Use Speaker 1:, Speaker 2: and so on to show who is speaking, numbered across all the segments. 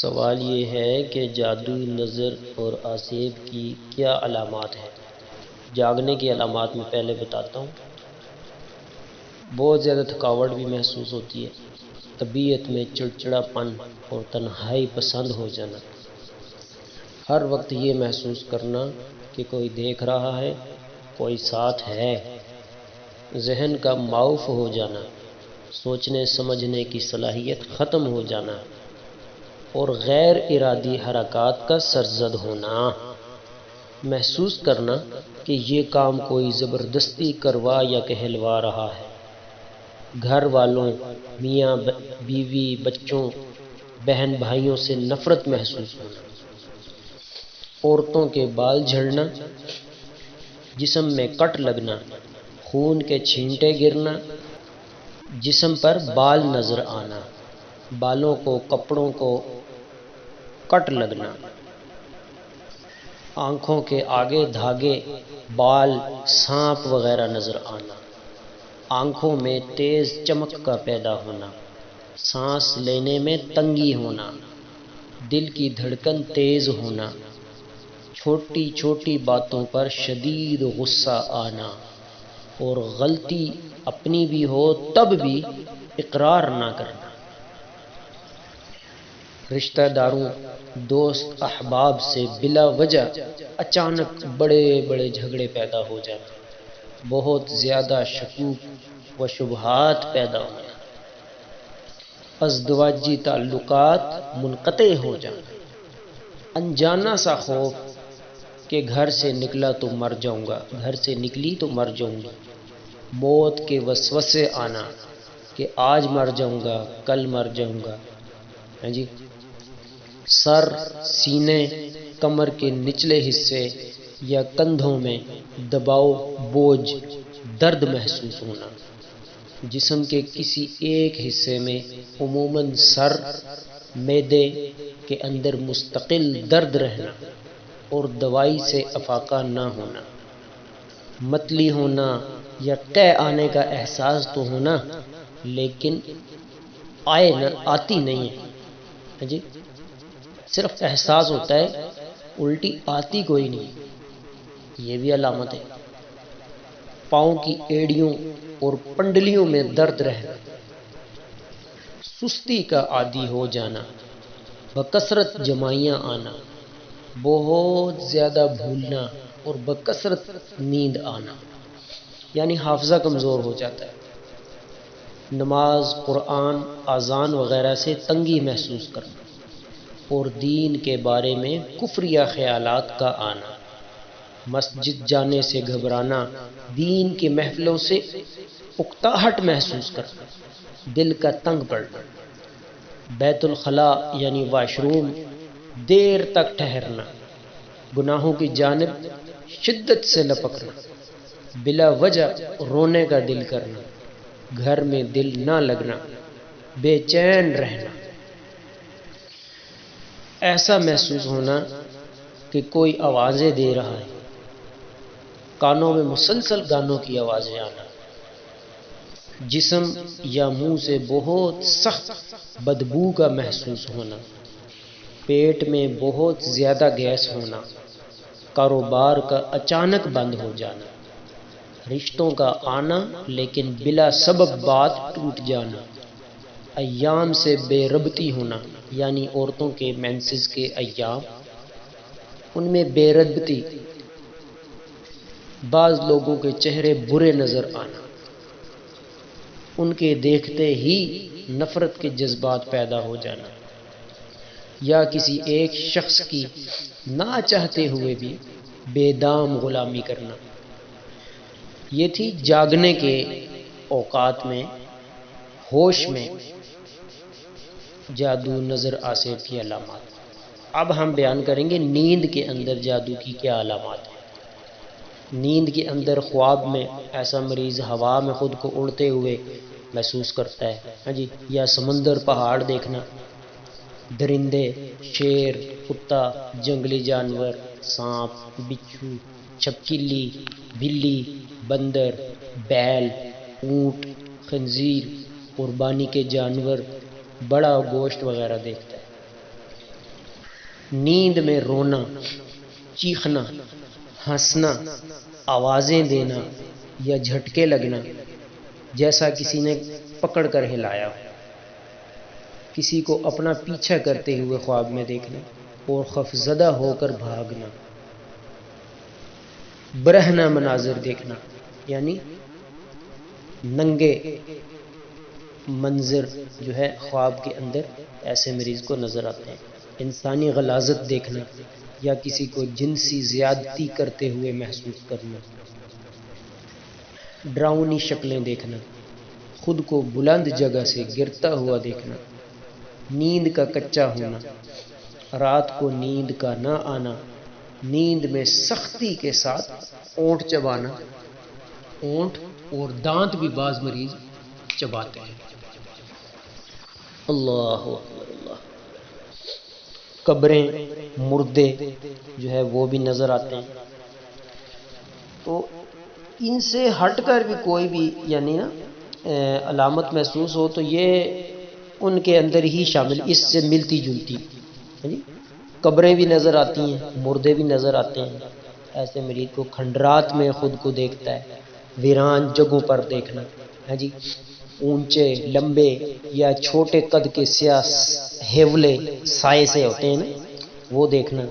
Speaker 1: سوال یہ ہے کہ جادو نظر اور آسیب کی کیا علامات ہیں۔ جاگنے کی علامات میں پہلے بتاتا ہوں۔ بہت زیادہ تھکاوٹ بھی محسوس ہوتی ہے، طبیعت میں چڑچڑا پن اور تنہائی پسند ہو جانا، ہر وقت یہ محسوس کرنا کہ کوئی دیکھ رہا ہے، کوئی ساتھ ہے، ذہن کا معاف ہو جانا، سوچنے سمجھنے کی صلاحیت ختم ہو جانا اور غیر ارادی حرکات کا سرزد ہونا، محسوس کرنا کہ یہ کام کوئی زبردستی کروا یا کہلوا رہا ہے، گھر والوں، میاں بیوی، بچوں، بہن بھائیوں سے نفرت محسوس ہونا، عورتوں کے بال جھڑنا، جسم میں کٹ لگنا، خون کے چھینٹے گرنا، جسم پر بال نظر آنا، بالوں کو کپڑوں کو کٹ لگنا، آنکھوں کے آگے دھاگے، بال، سانپ وغیرہ نظر آنا، آنکھوں میں تیز چمک کا پیدا ہونا، سانس لینے میں تنگی ہونا، دل کی دھڑکن تیز ہونا، چھوٹی چھوٹی باتوں پر شدید غصہ آنا اور غلطی اپنی بھی ہو تب بھی اقرار نہ کرنا، رشتہ داروں، دوست احباب سے بلا وجہ اچانک بڑے بڑے جھگڑے پیدا ہو جانا، بہت زیادہ شکوک و شبہات پیدا ہونا، ازدواجی تعلقات منقطع ہو جانا، انجانا سا خوف کہ گھر سے نکلا تو مر جاؤں گا، گھر سے نکلی تو مر جاؤں گی، موت کے وسوسے آنا کہ آج مر جاؤں گا، کل مر جاؤں گا، جی، سر، سینے، کمر کے نچلے حصے یا کندھوں میں دباؤ، بوجھ، درد محسوس ہونا، جسم کے کسی ایک حصے میں عموماً سر، معدے کے اندر مستقل درد رہنا اور دوائی سے افاقہ نہ ہونا، متلی ہونا یا قے آنے کا احساس تو ہونا لیکن آتی نہیں ہے، جی، صرف احساس ہوتا ہے، الٹی آتی کوئی نہیں، یہ بھی علامت ہے، پاؤں کی ایڑیوں اور پنڈلیوں میں درد رہنا، سستی کا عادی ہو جانا، بکثرت جمائیاں آنا، بہت زیادہ بھولنا اور بکثرت نیند آنا، یعنی حافظہ کمزور ہو جاتا ہے، نماز، قرآن، اذان وغیرہ سے تنگی محسوس کرنا اور دین کے بارے میں کفریہ خیالات کا آنا، مسجد جانے سے گھبرانا، دین کے محفلوں سے اکتاہٹ محسوس کرنا، دل کا تنگ پڑنا، بیت الخلاء یعنی واش روم دیر تک ٹھہرنا، گناہوں کی جانب شدت سے لپکنا، بلا وجہ رونے کا دل کرنا، گھر میں دل نہ لگنا، بے چین رہنا، ایسا محسوس ہونا کہ کوئی آوازیں دے رہا ہے، کانوں میں مسلسل گانوں کی آوازیں آنا، جسم یا منہ سے بہت سخت بدبو کا محسوس ہونا، پیٹ میں بہت زیادہ گیس ہونا، کاروبار کا اچانک بند ہو جانا، رشتوں کا آنا لیکن بلا سبب بات ٹوٹ جانا، ایام سے بے ربطی ہونا، یعنی عورتوں کے مینسز کے ایام، ان میں بے ربطی، بعض لوگوں کے چہرے برے نظر آنا، ان کے دیکھتے ہی نفرت کے جذبات پیدا ہو جانا، یا کسی ایک شخص کی نہ چاہتے ہوئے بھی بے دام غلامی کرنا۔ یہ تھی جاگنے کے اوقات میں ہوش میں جادو نظر آسیب کی علامات۔ اب ہم بیان کریں گے نیند کے اندر جادو کی کیا علامات ہیں۔ نیند کے اندر خواب میں ایسا مریض ہوا میں خود کو اڑتے ہوئے محسوس کرتا ہے، ہاں جی، یا سمندر، پہاڑ دیکھنا، درندے، شیر، کتا، جنگلی جانور، سانپ، بچھو، چھپکلی، بلی، بندر، بیل، اونٹ، خنزیر، قربانی کے جانور، بڑا گوشت وغیرہ دیکھتا ہے۔ نیند میں رونا، چیخنا، ہنسنا، آوازیں دینا یا جھٹکے لگنا، جیسا کسی نے پکڑ کر ہلایا، کسی کو اپنا پیچھا کرتے ہوئے خواب میں دیکھنا اور خوفزدہ ہو کر بھاگنا، برہنہ مناظر دیکھنا یعنی ننگے منظر جو ہے خواب کے اندر ایسے مریض کو نظر آتے ہیں، انسانی غلاظت دیکھنا یا کسی کو جنسی زیادتی کرتے ہوئے محسوس کرنا، ڈراؤنی شکلیں دیکھنا، خود کو بلند جگہ سے گرتا ہوا دیکھنا، نیند کا کچا ہونا، رات کو نیند کا نہ آنا، نیند میں سختی کے ساتھ اونٹ چبانا، اونٹ اور دانت بھی بعض مریض چباتے ہیں۔ اللہ اکبر اللہ۔ قبریں، مردے جو ہے وہ بھی نظر آتے ہیں۔ تو ان سے ہٹ کر بھی کوئی بھی یعنی نا علامت محسوس ہو تو یہ ان کے اندر ہی شامل، اس سے ملتی جلتی، قبریں بھی نظر آتی ہیں، مردے بھی نظر آتے ہیں، ایسے مریض کو کھنڈرات میں خود کو دیکھتا ہے، ویران جگہوں پر دیکھنا ہے جی، اونچے لمبے یا چھوٹے قد کے سیاہ ہیولے سائے سے ہوتے ہیں نا وہ دیکھنا،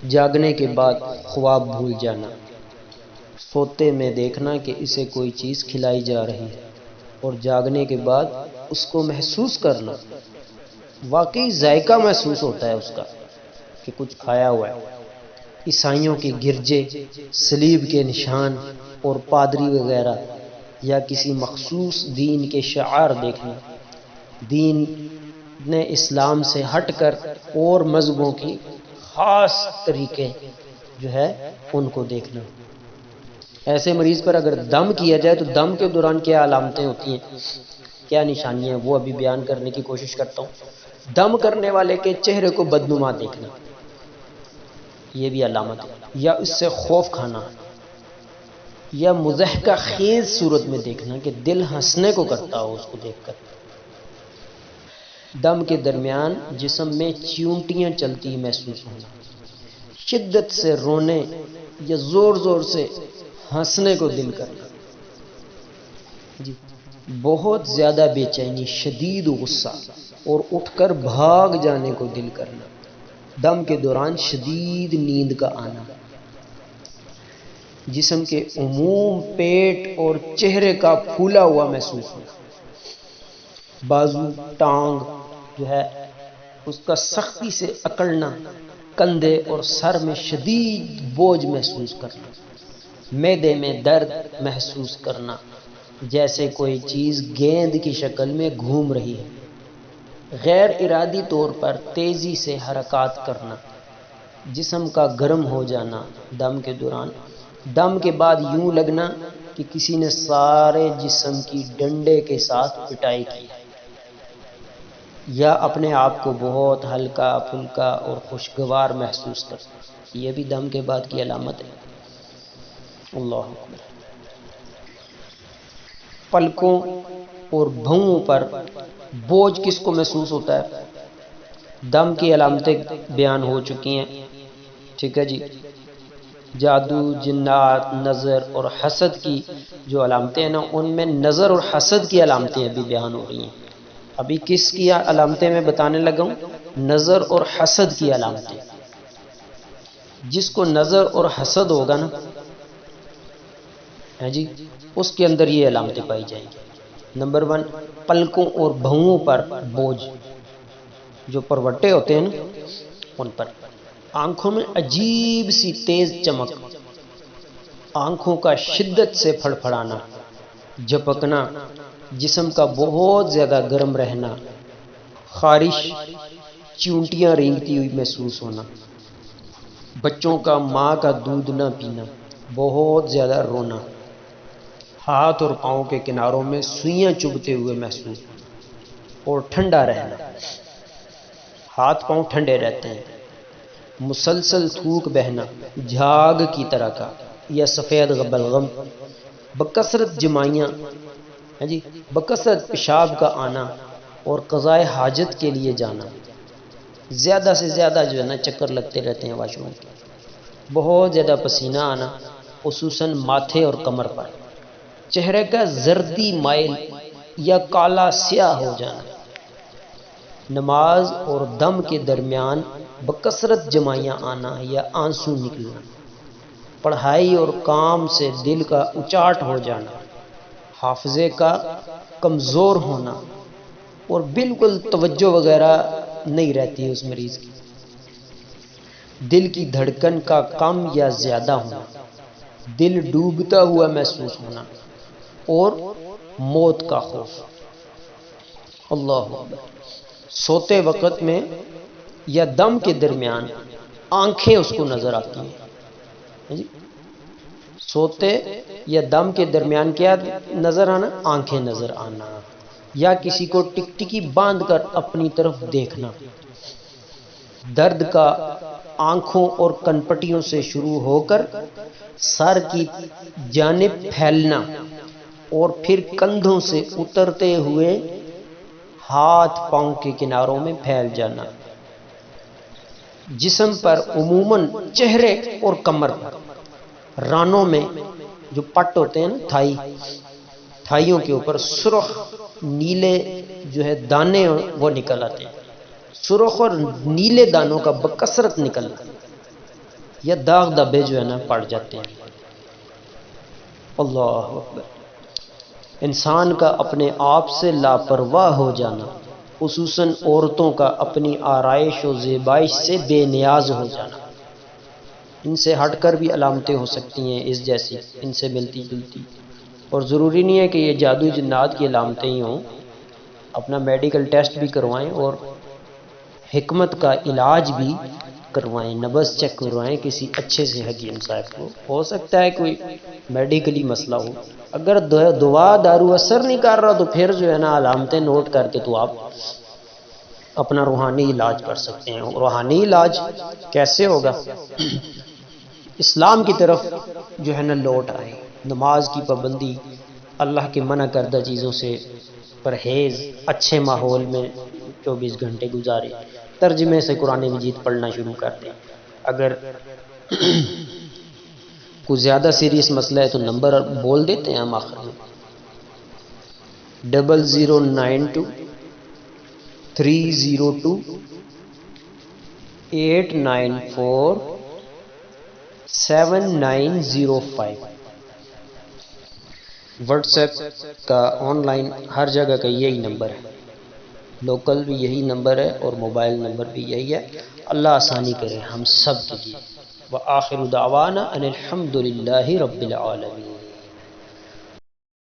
Speaker 1: جاگنے کے بعد خواب بھول جانا، سوتے میں دیکھنا کہ اسے کوئی چیز کھلائی جا رہی ہے اور جاگنے کے بعد اس کو محسوس کرنا، واقعی ذائقہ محسوس ہوتا ہے اس کا کہ کچھ کھایا ہوا ہے۔ عیسائیوں کے گرجے، صلیب کے نشان اور پادری وغیرہ یا کسی مخصوص دین کے شعار دیکھنا، دین نے اسلام سے ہٹ کر اور مذہبوں کی خاص طریقے جو ہے ان کو دیکھنا۔ ایسے مریض پر اگر دم کیا جائے تو دم کے دوران کیا علامتیں ہوتی ہیں، کیا نشانیاں، وہ ابھی بیان کرنے کی کوشش کرتا ہوں۔ دم کرنے والے کے چہرے کو بدنما دیکھنا، یہ بھی علامت ہے، یا اس سے خوف کھانا، یا مضحکہ خیز صورت میں دیکھنا کہ دل ہنسنے کو کرتا ہو اس کو دیکھ کر۔ دم کے درمیان جسم میں چیونٹیاں چلتی محسوس ہونا، شدت سے رونے یا زور زور سے ہنسنے کو دل کرنا، جی بہت زیادہ بے چینی، شدید غصہ اور اٹھ کر بھاگ جانے کو دل کرنا، دم کے دوران شدید نیند کا آنا، جسم کے عموم، پیٹ اور چہرے کا پھولا ہوا محسوس ہونا، بازو، ٹانگ جو ہے اس کا سختی سے اکڑنا، کندھے اور سر میں شدید بوجھ محسوس کرنا، معدے میں درد محسوس کرنا جیسے کوئی چیز گیند کی شکل میں گھوم رہی ہے، غیر ارادی طور پر تیزی سے حرکات کرنا، جسم کا گرم ہو جانا دم کے دوران، دم کے بعد یوں لگنا کہ کسی نے سارے جسم کی ڈنڈے کے ساتھ پٹائی کی، یا اپنے آپ کو بہت ہلکا پھلکا اور خوشگوار محسوس کرنا، یہ بھی دم کے بعد کی علامت ہے۔ اللہ اکبر۔ پلکوں اور بھوؤں پر بوجھ کس کو محسوس ہوتا ہے؟ دم کی علامتیں بیان ہو چکی ہیں، ٹھیک ہے جی، جادو، جنات، نظر اور حسد کی جو علامتیں ہیں نا ان میں نظر اور حسد کی علامتیں ابھی بیان ہو رہی ہیں۔ ابھی کس کی علامتیں میں بتانے لگا ہوں؟ نظر اور حسد کی علامتیں۔ جس کو نظر اور حسد ہوگا نا ہے جی اس کے اندر یہ علامتیں پائی جائیں گی۔ نمبر 1، پلکوں اور بھوؤں پر بوجھ، جو پروٹے ہوتے ہیں نا ان پر، آنکھوں میں عجیب سی تیز چمک، آنکھوں کا شدت سے پھڑپھڑانا، جھپکنا، جسم کا بہت زیادہ گرم رہنا، خارش، چیونٹیاں رینگتی ہوئی محسوس ہونا، بچوں کا ماں کا دودھ نہ پینا، بہت زیادہ رونا، ہاتھ اور پاؤں کے کناروں میں سوئیاں چبھتے ہوئے محسوس اور ٹھنڈا رہنا، ہاتھ پاؤں ٹھنڈے رہتے ہیں، مسلسل تھوک بہنا جھاگ کی طرح کا یا سفید بلغم، بکثرت جمائیاں جی، بکثرت پیشاب کا آنا اور قضائے حاجت کے لیے جانا، زیادہ سے زیادہ جو ہے نا چکر لگتے رہتے ہیں واش روم کے، بہت زیادہ پسینہ آنا، خصوصاً ماتھے اور کمر پر، چہرے کا زردی مائل یا کالا سیاہ ہو جانا، نماز اور دم کے درمیان بکثرت جمائیاں آنا یا آنسو نکلنا، پڑھائی اور کام سے دل کا اچاٹ ہو جانا، حافظے کا کمزور ہونا اور بالکل توجہ وغیرہ نہیں رہتی اس مریض کی، دل کی دھڑکن کا کم یا زیادہ ہونا، دل ڈوبتا ہوا محسوس ہونا اور موت کا خوف۔ اللہ اکبر۔ سوتے وقت میں یا دم کے درمیان آنکھیں اس کو نظر آتی ہیں، سوتے یا دم کے درمیان کیا نظر آنا؟ آنکھیں نظر آنا، یا کسی کو ٹکٹکی باندھ کر اپنی طرف دیکھنا، درد کا آنکھوں اور کنپٹیوں سے شروع ہو کر سر کی جانب پھیلنا اور پھر کندھوں سے اترتے ہوئے ہاتھ پاؤں کے کناروں میں پھیل جانا، جسم پر عموماً چہرے اور کمر پر، رانوں میں جو پٹ ہوتے ہیں نا، تھائیوں کے اوپر سرخ نیلے جو ہے دانے وہ نکل آتے ہیں، سرخ اور نیلے دانوں کا بکثرت نکلنا، یا داغ دھبے جو ہے نا پڑ جاتے ہیں۔ اللہ اکبر۔ انسان کا اپنے آپ سے لاپرواہ ہو جانا، خصوصاً عورتوں کا اپنی آرائش و زیبائش سے بے نیاز ہو جانا، ان سے ہٹ کر بھی علامتیں ہو سکتی ہیں اس جیسی، ان سے ملتی جلتی، اور ضروری نہیں ہے کہ یہ جادو جنات کی علامتیں ہی ہوں، اپنا میڈیکل ٹیسٹ بھی کروائیں اور حکمت کا علاج بھی کروائیں، نبض چیک کروائیں کسی اچھے سے حکیم صاحب کو، ہو سکتا ہے کوئی میڈیکلی مسئلہ ہو، اگر دوا دارو اثر نہیں کر رہا تو پھر جو ہے نا علامتیں نوٹ کر کے تو آپ اپنا روحانی علاج کر سکتے ہیں۔ روحانی علاج کیسے ہوگا؟ اسلام کی طرف جو ہے نا لوٹ آئے، نماز کی پابندی، اللہ کے منع کردہ چیزوں سے پرہیز، اچھے ماحول میں 24 گھنٹے گزارے، ترجمے سے قرآن مجید پڑھنا شروع کر دیں، اگر کوئی زیادہ سیریس مسئلہ ہے تو نمبر بول دیتے ہیں ہم آخر میں، 0092 302 894 7905۔ واٹس ایپ کا آن لائن ہر جگہ کا یہی نمبر ہے، لوکل بھی یہی نمبر ہے اور موبائل نمبر بھی یہی ہے۔ اللہ آسانی کرے ہم سب کے لیے۔ وآخر دعوانا ان الحمد للہ رب العالمین۔